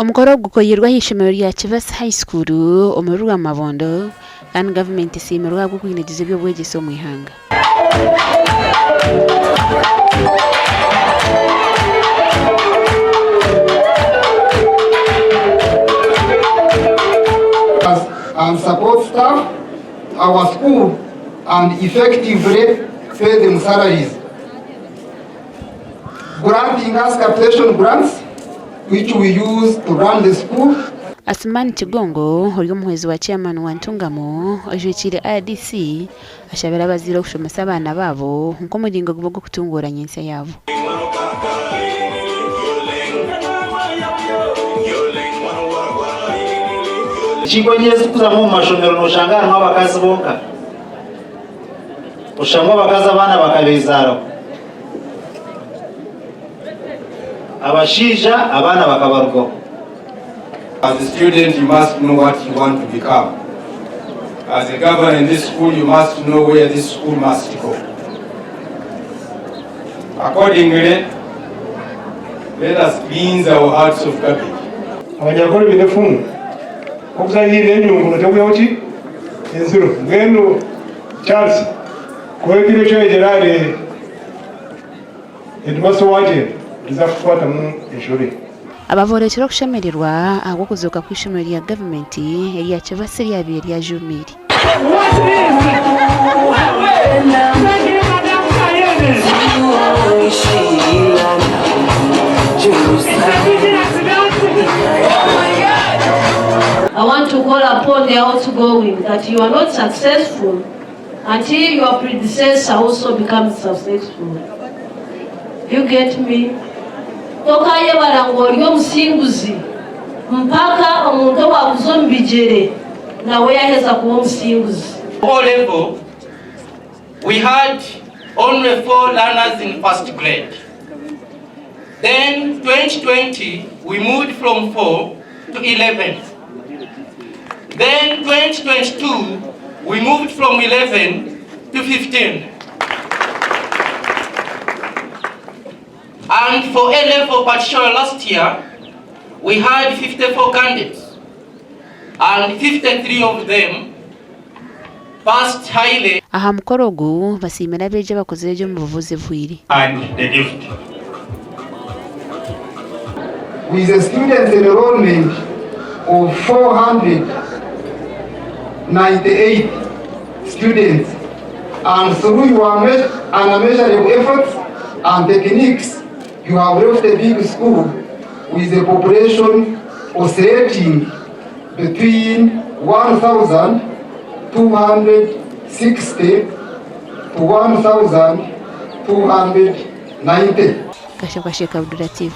Omukoro gukoyerwa hishimiro rya Kibatsi High School omurwa Mabondo kandi gavumenti isimirwa bwo kwinjiza eby'obwegyese mu ihanga. And support staff, our school, and effectively pay them salaries. Granting us capitation grants, which we use to run the school. Asmani Chigongo, uri muhezi wa chairman wa Ntungamo, ojwekire ADC, ashabira abazira okushomesa abana babo nko mulingo gwo kutungura nyensa yabo. Chikonyeze kuza mu mashomero no shangara n'abakazi bonka. Oshamwa bakaza abana bakabezaro. Abashija abana bakabargo. As a student, you must know what you want to become. As a governor in this school, you must know where this school must go. Accordingly, let us cleanse our hearts of garbage. Abanyakoro binefumu okuzanyira enyungu notebwoti enzuro ngeno Charles kwekire cyo egerare edmaso waje tuzakufuata mu eshuri. Abavorekera okushemererwa agwo kuzoka kwishimiro lya gavumenti erya Kibatsi lyabiri lya Jumiri. I want to call upon the outgoing that you are not successful until your predecessor also becomes successful. You get me? Tokaye barangoryo musinguzi mpaka omuntu wakuzombijere nawe yaheza kuba musinguzi. O level, we had only 4 learners in first grade. Then 2020, we moved from 4 to 11. Then 2022, we moved from 11 to 15. And for A level, particularly last year, we had 54 candidates, and 53 of them passed highly. Aha mukoro gu basiimire abeje bakoze ejo mu buvuzi bwiri. And the gift. With a student enrollment of 498 students, and through your unmeasurable efforts and techniques, you have left a big school with a population oscillating between 1,260 to 1,290. Kashaka Abdulatif.